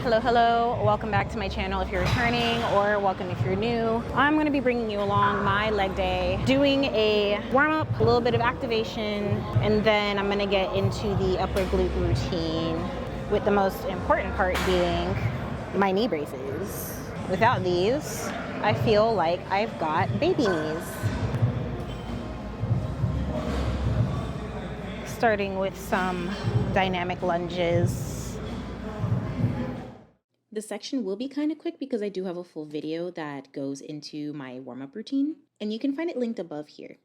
Hello, hello. Welcome back to my channel if you're returning, or welcome if you're new. I'm going to be bringing you along my leg day, doing a warm-up, a little bit of activation, and then I'm going to get into the upper glute routine, with the most important part being my knee braces. Without these, I feel like I've got baby knees. Starting with some dynamic lunges. This section will be kind of quick because I do have a full video that goes into my warm-up routine, and you can find it linked above here.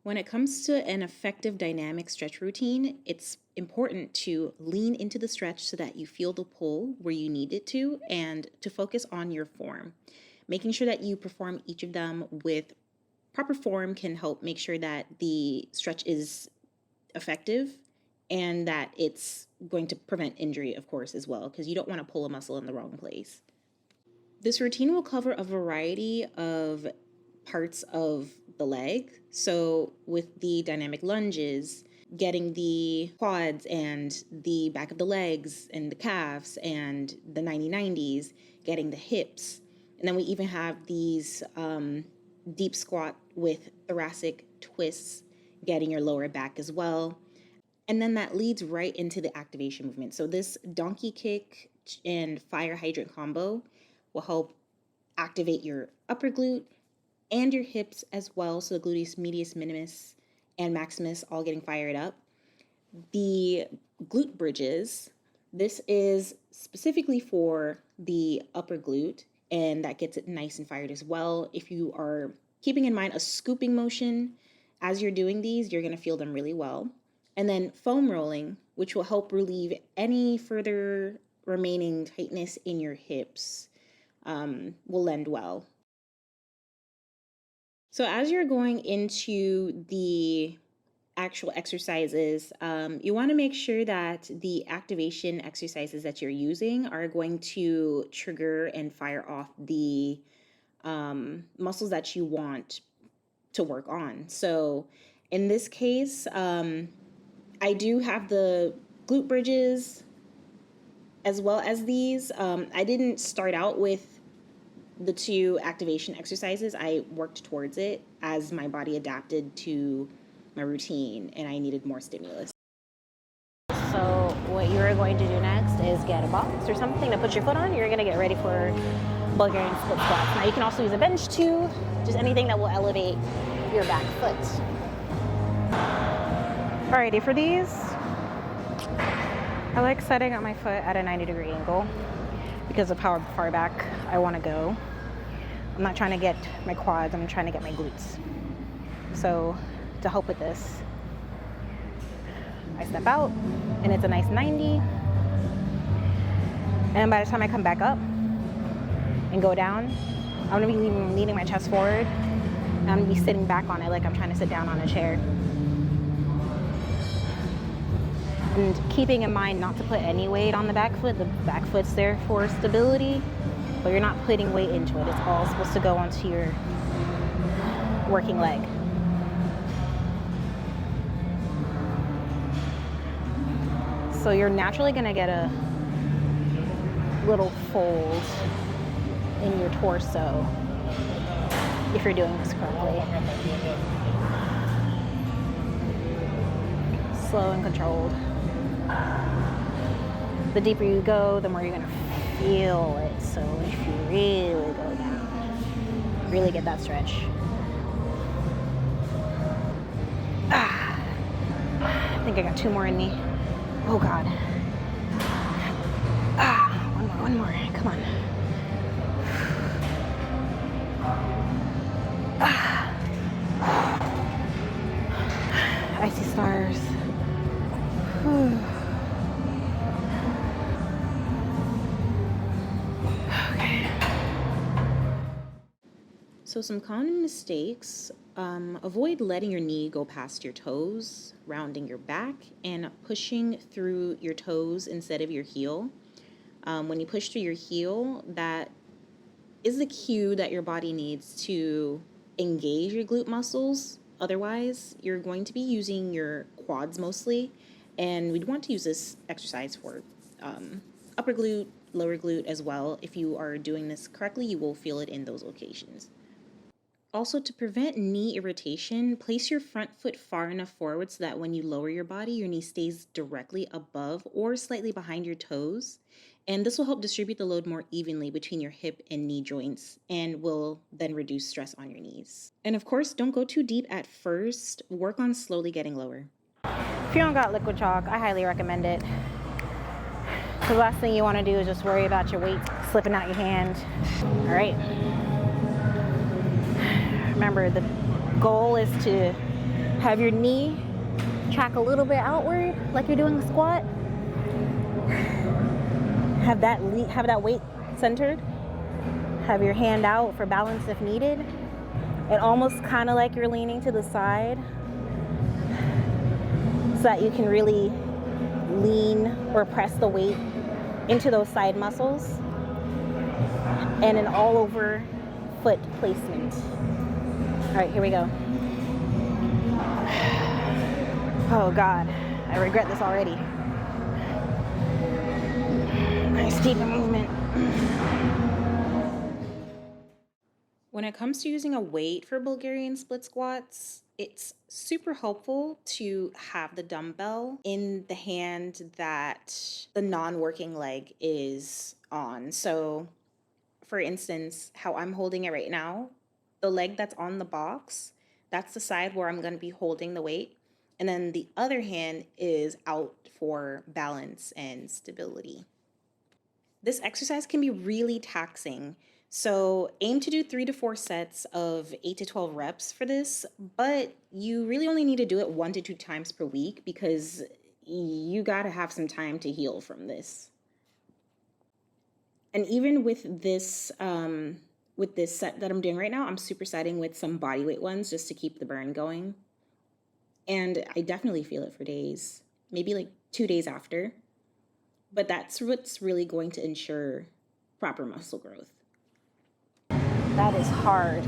When it comes to an effective dynamic stretch routine, it's important to lean into the stretch so that you feel the pull where you need it to, and to focus on your form. Making sure that you perform each of them with proper form can help make sure that the stretch is effective and that it's going to prevent injury, of course, as well, because you don't want to pull a muscle in the wrong place. This routine will cover a variety of parts of the leg. So with the dynamic lunges, getting the quads and the back of the legs and the calves and the 90-90s, getting the hips. And then we even have these deep squat with thoracic twists, getting your lower back as well. And then that leads right into the activation movement. So this donkey kick and fire hydrant combo will help activate your upper glute and your hips as well. So the gluteus medius minimus and maximus all getting fired up. The glute bridges, this is specifically for the upper glute, and that gets it nice and fired as well. If you are keeping in mind a scooping motion as you're doing these, you're going to feel them really well. And then foam rolling, which will help relieve any further remaining tightness in your hips, will lend well. So as you're going into the actual exercises, you want to make sure that the activation exercises that you're using are going to trigger and fire off the muscles that you want to work on. So in this case, I do have the glute bridges as well as these. I didn't start out with the two activation exercises. I worked towards it as my body adapted to my routine and I needed more stimulus. So what you're going to do next is get a box or something to put your foot on. You're going to get ready for Bulgarian split squats. Now you can also use a bench too, just anything that will elevate your back foot. Alrighty, for these, I like setting up my foot at a 90-degree angle because of how far back I want to go. I'm not trying to get my quads, I'm trying to get my glutes. So to help with this, I step out and it's a nice 90. And by the time I come back up and go down, I'm going to be leaning my chest forward. And I'm going to be sitting back on it like I'm trying to sit down on a chair. And keeping in mind not to put any weight on the back foot. The back foot's there for stability, but you're not putting weight into it. It's all supposed to go onto your working leg. So you're naturally gonna get a little fold in your torso if you're doing this correctly. Slow and controlled. The deeper you go, the more you're going to feel it. So if you really go down, really get that stretch. I think I got two more in me. Oh God. One more. Come on. I see stars. So some common mistakes, avoid letting your knee go past your toes, rounding your back, and pushing through your toes instead of your heel. When you push through your heel, that is the cue that your body needs to engage your glute muscles. Otherwise, you're going to be using your quads mostly, and we'd want to use this exercise for upper glute, lower glute as well. If you are doing this correctly, you will feel it in those locations. Also, to prevent knee irritation, place your front foot far enough forward so that when you lower your body, your knee stays directly above or slightly behind your toes. And this will help distribute the load more evenly between your hip and knee joints and will then reduce stress on your knees. And of course, don't go too deep at first. Work on slowly getting lower. If you don't got liquid chalk, I highly recommend it. The last thing you want to do is just worry about your weight slipping out your hand. All right. Remember, the goal is to have your knee track a little bit outward like you're doing a squat. Have that weight centered. Have your hand out for balance if needed. And almost kind of like you're leaning to the side so that you can really lean or press the weight into those side muscles. And an all over foot placement. All right, here we go. Oh God, I regret this already. Nice deep movement. When it comes to using a weight for Bulgarian split squats, it's super helpful to have the dumbbell in the hand that the non-working leg is on. So, for instance, how I'm holding it right now, the leg that's on the box, that's the side where I'm going to be holding the weight. And then the other hand is out for balance and stability. This exercise can be really taxing. So aim to do 3 to 4 sets of 8 to 12 reps for this, but you really only need to do it 1 to 2 times per week because you got to have some time to heal from this. And even with this set that I'm doing right now, I'm supersetting with some bodyweight ones just to keep the burn going. And I definitely feel it for days, maybe like 2 days after. But that's what's really going to ensure proper muscle growth. That is hard.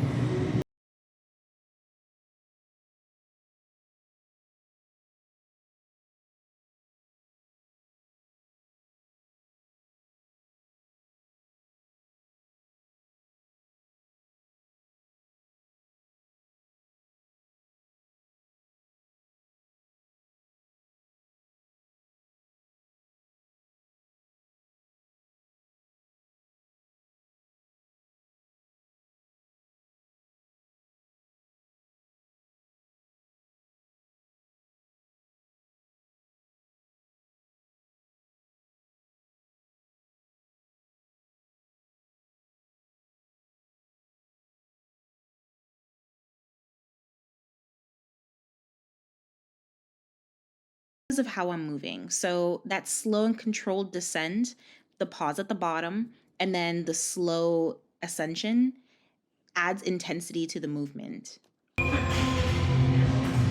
Of how I'm moving. So that slow and controlled descent, the pause at the bottom, and then the slow ascension adds intensity to the movement. And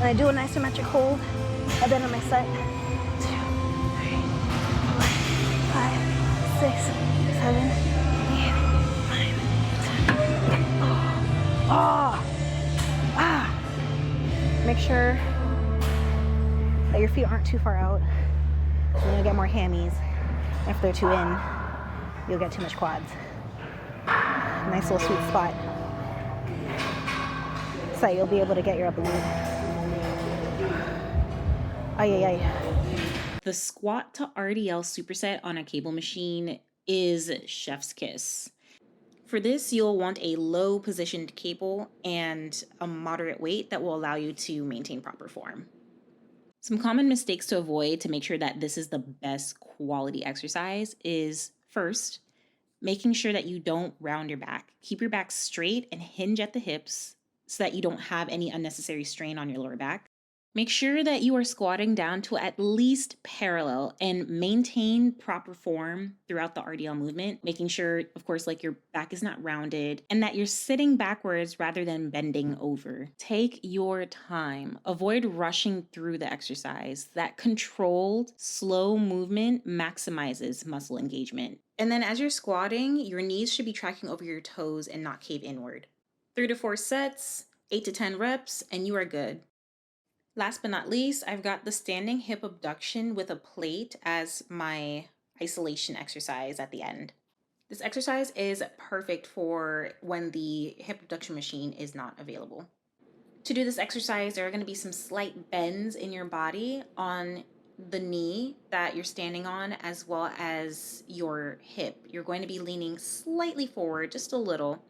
I do an isometric hold at the end of my set. 2, 3, 4, 5, 6, 7, 8, 9, 10. Make sure that your feet aren't too far out. Then you'll get more hammies. If they're too in, you'll get too much quads. Nice little sweet spot. So that you'll be able to get your upper glute. Ay, ay, ay. The squat to RDL Superset on a cable machine is chef's kiss. For this, you'll want a low positioned cable and a moderate weight that will allow you to maintain proper form. Some common mistakes to avoid to make sure that this is the best quality exercise is, first, making sure that you don't round your back. Keep your back straight and hinge at the hips so that you don't have any unnecessary strain on your lower back. Make sure that you are squatting down to at least parallel and maintain proper form throughout the RDL movement, making sure, of course, like your back is not rounded and that you're sitting backwards rather than bending over. Take your time. Avoid rushing through the exercise. That controlled, slow movement maximizes muscle engagement. And then as you're squatting, your knees should be tracking over your toes and not cave inward. 3 to 4 sets, 8 to 10 reps, and you are good. Last but not least, I've got the standing hip abduction with a plate as my isolation exercise at the end. This exercise is perfect for when the hip abduction machine is not available. To do this exercise, there are going to be some slight bends in your body on the knee that you're standing on, as well as your hip. You're going to be leaning slightly forward, just a little,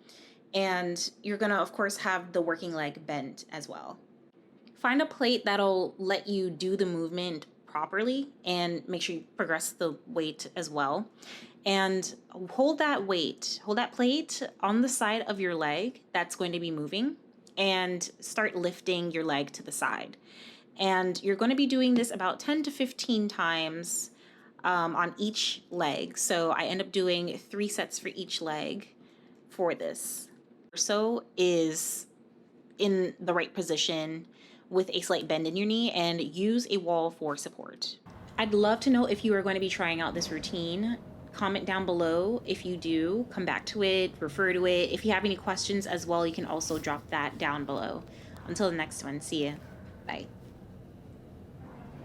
and you're going to, of course, have the working leg bent as well. Find a plate that'll let you do the movement properly and make sure you progress the weight as well. And hold that plate on the side of your leg that's going to be moving, and start lifting your leg to the side. And you're going to be doing this about 10 to 15 times on each leg. So I end up doing 3 sets for each leg for this. So is in the right position with a slight bend in your knee, and use a wall for support. I'd love to know if you are going to be trying out this routine. Comment down below if you do. Come back to it, refer to it. If you have any questions as well, you can also drop that down below. Until the next one, see ya. Bye.